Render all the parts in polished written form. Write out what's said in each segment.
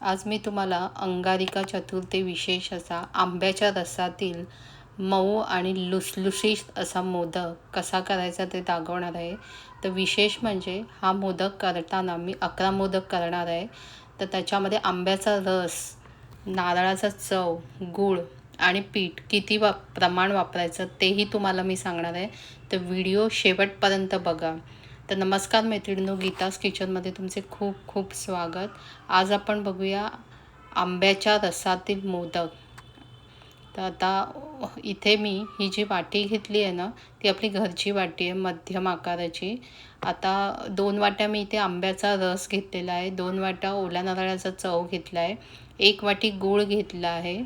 आज मी तुम्हाला अंगारिका चतुर्थी विशेष असा आंब्याच्या रसातील मऊ आणि लुसलुशीत असा मोदक कसा करायचा ते दाखवणार आहे. तर विशेष म्हणजे हा मोदक करताना मी 11 मोदक करणार आहे. तर त्याच्यामध्ये आंब्याचा रस, नारळाचा चव, गूळ आणि पीठ किती प्रमाण वापरायचं तेही तुम्हाला मी सांगणार आहे. तर व्हिडिओ शेवटपर्यंत बघा. तर नमस्कार मैत्रिणींनो, गीताज किचनमध्ये तुमचे खूप खूप स्वागत. आज आपण बघूया आंब्याच्या रसातील मोदक. तर आता इथे मी ही जी वाटी घेतली आहे ना, ती आपली घरची वाटी आहे, मध्यम आकाराची. आता 2 वाट्या मी इथे आंब्याचा रस घेतलेला आहे, 2 वाट्या ओल्या नारळाचा चव घेतला आहे, 1 वाटी गूळ घेतला आहे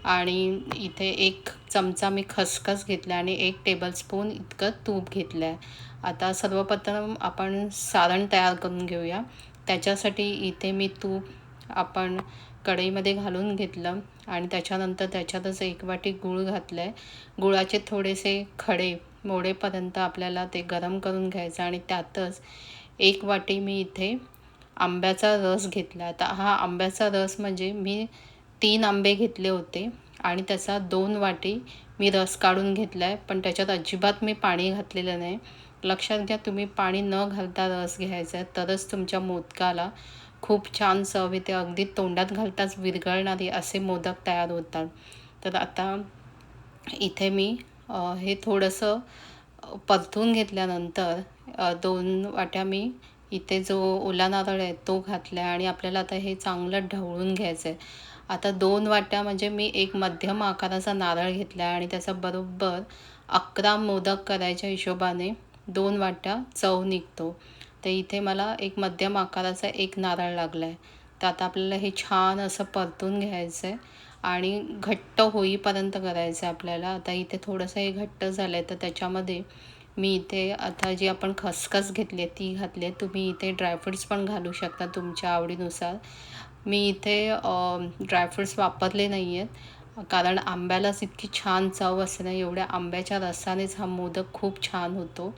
आणि इथे 1 चमचा मी खसखस घेतला आणि 1 टेबलस्पून इतकं तूप घेतलं आहे. आता सर्वप्रथम आपण सारण तयार करून घेऊया. त्याच्यासाठी इथे मी तूप आपण कढईमध्ये घालून घेतलं आणि त्याच्यानंतर त्याच्यातच 1 वाटी गूळ घातलं आहे. गुळाचे थोडेसे खडे मोडेपर्यंत आपल्याला ते गरम करून घ्यायचं आणि त्यातच 1 वाटी मी इथे आंब्याचा रस घेतला. आता हा आंब्याचा रस म्हणजे मी 3 आंबे घेतले होते आणि त्याचा 2 वाटी मी रस काढून घेतला आहे, पण त्याच्यात अजिबात मी पाणी घातलेलं नाही. लक्षात घ्या, तुम्ही पाणी न घालता रस घ्यायचा आहे, तरच तुमच्या मोदकाला खूप छान चव येते. अगदी तोंडात घालताच विरघळणारे असे मोदक तयार होतात. तर आता इथे मी हे थोडंसं परतून घेतल्यानंतर 2 वाट्या मी इथे जो ओला नारळ आहे तो घातला आहे आणि आपल्याला आता हे चांगलं ढवळून घ्यायचं आहे. आता 2 वाट्या म्हणजे मी एक मध्यम आकाराचा नारळ घेतला आहे आणि त्याचा बरोबर 11 मोदक करायच्या हिशोबाने 2 वाट्या चव निघतो. तर इथे मला एक मध्यम आकाराचा एक नारळ लागला आहे. तर आता आपल्याला हे छान असं परतून घ्यायचं आहे आणि घट्ट होईपर्यंत करायचं आहे आपल्याला. आता इथे थोडंसं हे घट्ट झालं आहे, तर त्याच्यामध्ये मी इथे आता जी आपण खसखस घेतली आहे ती घातली आहे. तुम्ही इथे ड्रायफ्रुट्स पण घालू शकता तुमच्या आवडीनुसार. मी इथे ड्रायफ्रुट्स वापरले नाही आहेत, कारण आंब्यालाच इतकी छान चव असते ना, एवढ्या आंब्याच्या रसानेच हा मोदक खूप छान होतो.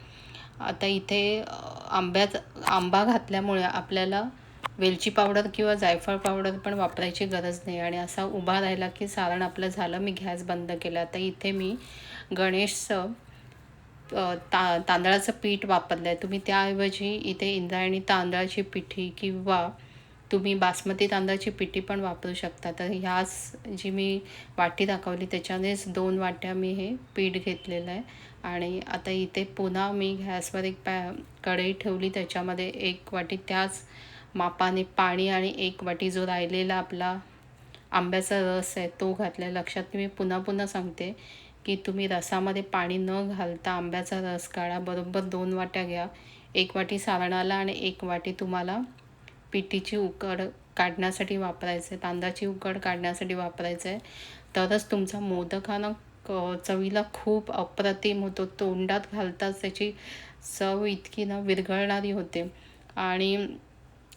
आता इथे आंबा घातल्यामुळे आपल्याला वेलची पावडर किंवा जायफळ पावडर पण वापरायची गरज नाही आणि असा उभा राहिला की सारण आपलं झालं. मी गॅस बंद केला. आता इथे मी गणेशचं तांदळाचं पीठ वापरलं आहे. तुम्ही त्याऐवजी इथे इंद्रायणी तांदळाची पिठी किंवा तुम्ही बासमती तांदळाची पिठी पण वापरू शकता. तर ह्याच जी मी वाटी दाखवली त्याच्यानेच 2 वाट्या मी हे पीठ घेतलेलं आहे आणि आता इथे पुन्हा मी गॅसवर एक कढई ठेवली. त्याच्यामध्ये 1 वाटी त्याच मापाने पाणी आणि 1 वाटी जो राहिलेला आपला आंब्याचा रस आहे तो घातला. लक्षात मी पुन्हा पुन्हा सांगते की तुम्ही रसामध्ये पाणी न घालता आंब्याचा रस काढा. बरोबर 2 वाट्या घ्या. 1 वाटी सारणाला आणि 1 वाटी तुम्हाला पिठीची उकड काढण्यासाठी वापरायचं आहे, तांदळाची उकड काढण्यासाठी वापरायचं आहे. तरच तुमचा मोदक हा ना चवीला खूप अप्रतिम होतो. तोंडात घालताच त्याची चव इतकी ना विरघळणारी होते. आणि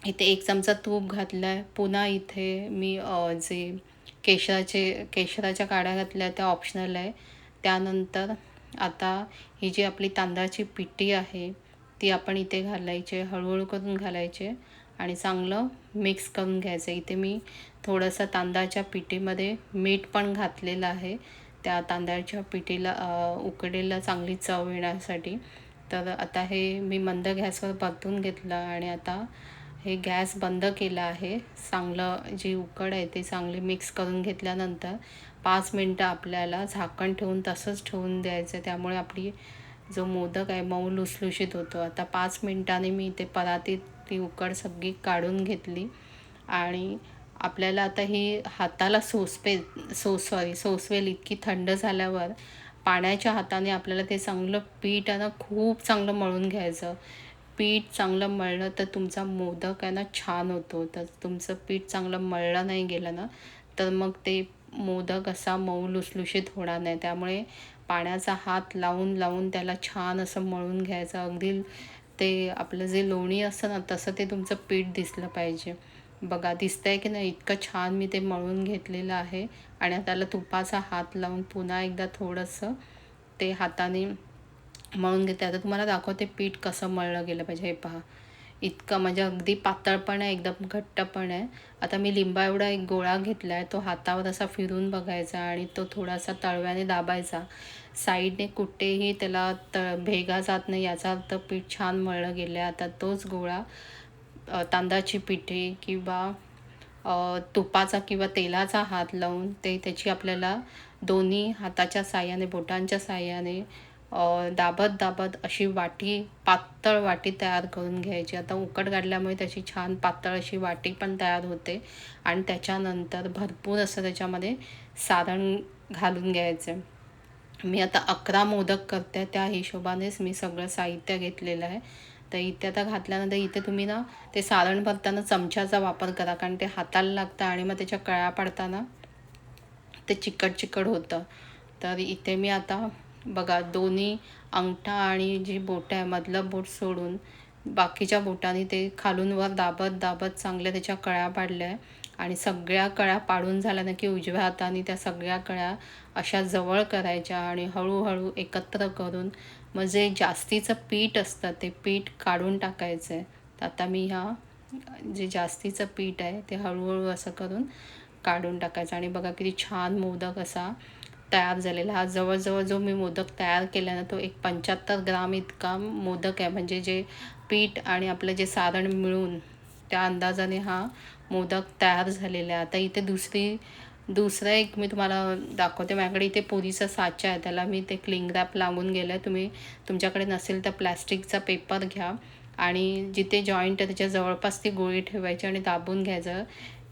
इथे 1 चमचा तूप घातला आहे. पुन्हा इथे मी जे केशराच्या काड्या घातल्या त्या ऑप्शनल आहे. त्यानंतर आता ही जी आपली तांदळाची पिठी आहे ती आपण इथे घालायची आहे, हळूहळू करून घालायची आहे आणि चांगलं मिक्स करून घ्यायचं. इथे मी थोडंसं तांदळाच्या पिठीमध्ये मीठ पण घातलेलं आहे, त्या तांदळाच्या पिठीला उकडेला चांगली चव येण्यासाठी. तर आता हे मी मंद गॅसवर परतून घेतलं आणि आता हे गॅस बंद केला आहे. चांगलं जी उकड आहे ते चांगली मिक्स करून घेतल्यानंतर 5 मिनटं आपल्याला झाकण ठेवून तसंच ठेवून द्यायचं. त्यामुळे आपली जो मोदक आहे मऊ लुसलुशीत होतो. आता 5 मिनटांनी मी इथे परातीत ती उकड सगळी काढून घेतली आणि आपल्याला आता ही हाताला सोसवेल इतकी थंड झाल्यावर पाण्याच्या हाताने आपल्याला ते चांगलं पीठ आहे ना खूप चांगलं मळून घ्यायचं. पीठ चांगलं मळलं तर तुमचा मोदक आहे ना छान होतो. तर तुमचं पीठ चांगलं मळलं नाही गेलं ना तर मग ते मोदक असा मऊ लुसलुशीत होणार नाही. त्यामुळे पाण्याचा हात लावून लावून त्याला छान असं मळून घ्यायचं. अगदी ते आपलं जे लोणी असतं ना तसं ते तुमचं पीठ दिसलं पाहिजे. बघा दिसतंय की नाही, इतकं छान मी ते मळून घेतलेलं आहे आणि त्याला तुपाचा हात लावून पुन्हा एकदा थोडंसं ते हाताने मळून घेते. आता तुम्हाला दाखवते पीठ कसं मळलं गेलं पाहिजे. हे पहा, इतकं म्हणजे अगदी पातळ पण आहे, एकदम घट्ट पण आहे. आता मी लिंबा एवढा एक गोळा घेतला आहे, तो हातावर असा फिरून बघायचा आणि तो थोडासा तळव्याने दाबायचा. साईडने कुठेही त्याला भेगा जात नाही, याचा अर्थ पीठ छान मळलं गेलं आहे. आता तोच गोळा तांदळाची पिठे किंवा तुपाचा किंवा तेलाचा हात लावून त्याची आपल्याला दोन्ही हाताच्या साहाय्याने, बोटांच्या साहाय्याने दाबत दाबत अशी वाटी, पातळ वाटी तयार करून घ्यायची. आता उकड काढल्यामुळे त्याची छान पातळ अशी वाटी पण तयार होते आणि त्याच्यानंतर भरपूर असं त्याच्यामध्ये सारण घालून घ्यायचं. मी आता 11 मोदक करते, त्या हिशोबानेच मी सगळं साहित्य घेतलेलं आहे. तर इथे आता घातल्यानंतर इथे तुम्ही ना ते सारण भरताना चमच्याचा वापर करा, कारण ते हाताला लागतं आणि मग त्याच्या कळ्या पडताना ते चिकट चिकट होतं. तर इथे मी आता बघा दोन्ही अंगठा आणि जी बोटं आहे, मधलं बोट सोडून बाकीच्या बोटांनी ते खालून वर दाबत दाबत चांगल्या त्याच्या कळ्या पाडल्या आहे. आणि सगळ्या कळ्या पाडून झाल्या ना की उजव्या हाताने त्या सगळ्या कळ्या अशा जवळ करायच्या आणि हळूहळू एकत्र करून मग जे जास्तीचं पीठ असतं ते पीठ काढून टाकायचं आहे. तर आता मी जे जास्तीचं पीठ आहे ते हळूहळू असं करून काढून टाकायचं आणि बघा किती छान मोदक असा तयार झालेला. हा जवळजवळ जो मी मोदक तयार केला ना तो एक 75 ग्राम इतका मोदक आहे. म्हणजे जे पीठ आणि आपलं जे सारण मिळून त्या अंदाजाने हा मोदक तयार झालेला आहे. आता इथे दुसरं एक मी तुम्हाला दाखवते. माझ्याकडे इथे पुरीचा साचा आहे, त्याला मी ते क्लिंग रॅप लावून गेलं आहे. तुमच्याकडे नसेल तर प्लॅस्टिकचा पेपर घ्या आणि जिथे जॉईंट आहे त्याच्या जवळपास ती गोळी ठेवायची आणि दाबून घ्यायचं.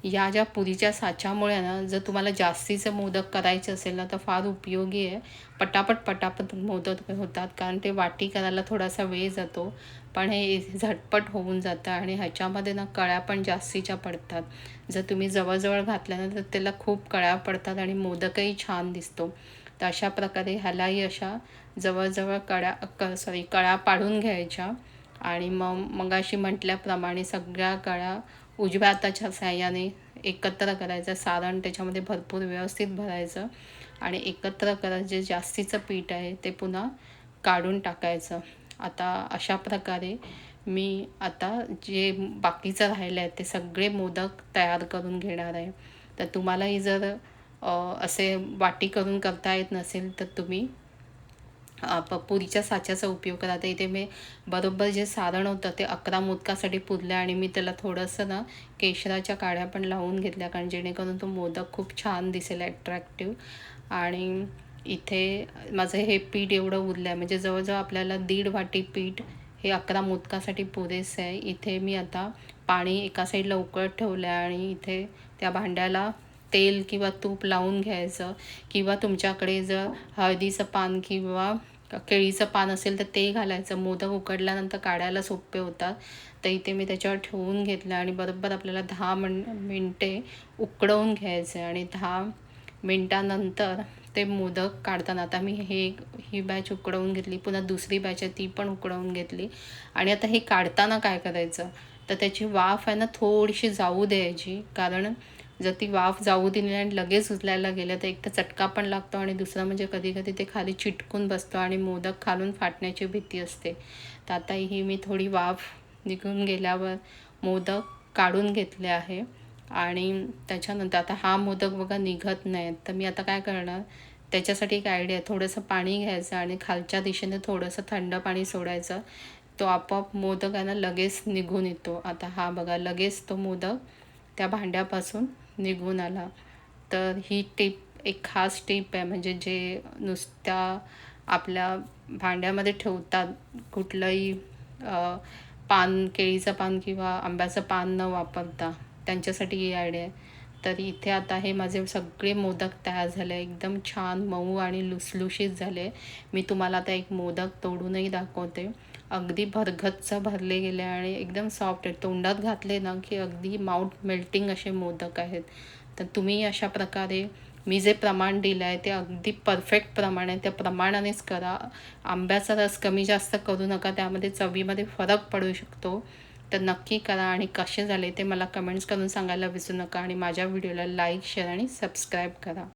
या ज्या पुरीच्या साच्यामुळे ना जर तुम्हाला जास्तीचं मोदक करायचे असेल ना तर फार उपयोगी आहे. पटापट मोदक होतात, कारण ते वाटी करायला थोडासा वेळ जातो, पण हे झटपट होऊन जातं आणि ह्याच्यामध्ये ना कळ्या पण जास्तीच्या पडतात. जर तुम्ही जवळजवळ घातल्या ना तर त्याला खूप कळ्या पडतात आणि मोदकही छान दिसतो. तर अशा प्रकारे ह्यालाही अशा जवळजवळ कळ्या पाडून घ्यायच्या आणि मगाशी म्हटल्याप्रमाणे सगळ्या कळ्या उजव्या हाताच्या साहाय्याने एकत्र करायचं. सारण त्याच्यामध्ये भरपूर व्यवस्थित भरायचं आणि एकत्र करायचं. जे जास्तीचं पीठ आहे ते पुन्हा काढून टाकायचं. आता अशा प्रकारे मी आता जे बाकीचं राहिलं आहे ते सगळे मोदक तयार करून घेणार आहे. तर तुम्हालाही जर असे वाटी करून करता येत नसेल तर तुम्ही पुरीच्या साच्याचा उपयोग करा. तर इथे मी बरोबर जे सारण होतं ते 11 मोदकासाठी पुरलं आणि मी त्याला थोडंसं ना केशराच्या काड्या पण लावून घेतल्या, कारण जेणेकरून तो मोदक खूप छान दिसेल, ॲट्रॅक्टिव्ह. आणि इथे माझं हे पीठ एवढं उरलं आहे, म्हणजे जवळजवळ आपल्याला 1.5 वाटी पीठ हे 11 मोदकासाठी पुरेसं आहे. इथे मी आता पाणी एका साईडला उकळत ठेवलं आहे आणि इथे त्या भांड्याला तेल किंवा तूप लावून घ्यायचं, किंवा तुमच्याकडे जर हळदीचं पान किंवा केळीचं पान असेल तर ते घालायचं. मोदक उकडल्यानंतर काढायला सोपे होतात. तर इथे मी त्याच्यावर ठेवून घेतलं आणि बरोबर आपल्याला 10 मिनटे उकडवून घ्यायचं आणि 10 मिनटानंतर ते मोदक काढताना आता मी ही बॅच उकडवून घेतली, पुन्हा दुसरी बॅच आहे ती पण उकडवून घेतली. आणि आता हे काढताना काय करायचं तर त्याची वाफ आहे ना थोडीशी जाऊ द्यायची, कारण जर ती वाफ जाऊ दिली आणि लगेच उचलायला गेलं तर एक तर चटका पण लागतो आणि दुसरं म्हणजे कधी कधी ते खाली चिटकून बसतं आणि मोदक खालून फाटण्याची भीती असते. तर आता ही मी थोडी वाफ निघून गेल्यावर मोदक काढून घेतले आहे. आणि त्याच्यानंतर आता हा मोदक बघा निघत नाही, तर मी आता काय करणार त्याच्यासाठी एक आयडिया आहे. थोडंसं पाणी घ्यायचं आणि खालच्या दिशेने थोडंसं थंड पाणी सोडायचं, तो आपोआप मोदक आहे ना लगेच निघून येतो. आता हा बघा लगेच तो मोदक त्या भांड्यापासून निघून आला. तर ही टिप एक खास टिप आहे, म्हणजे जे नुसत्या आपल्या भांड्यामध्ये ठेवतात कुठलंही पान, केळीचं पान किंवा आंब्याचं पान न वापरता, त्यांच्यासाठी ही आयडिया आहे. तर इथे आता हे माझे सगळे मोदक तयार झाले, एकदम छान मऊ आणि लुसलुशीत झाले. मी तुम्हाला आता एक मोदक तोडूनही दाखवते. अगदी भरगच्च भरले गेले आणि एकदम सॉफ्ट आहेत. तोंडात घातले ना की अगदी माउथ मेल्टिंग असे मोदक आहेत. तर तुम्ही अशा प्रकारे मी जे प्रमाण दिलं आहे ते अगदी परफेक्ट प्रमाण आहे, त्या प्रमाणानेच करा. आंब्याचा रस कमी जास्त करू नका, त्यामध्ये चवीमध्ये फरक पडू शकतो. तर नक्की करा आणि कसे झाले ते मला कमेंट्स करून सांगायला विसरू नका आणि माझ्या व्हिडिओला लाईक, शेअर आणि सबस्क्राईब करा.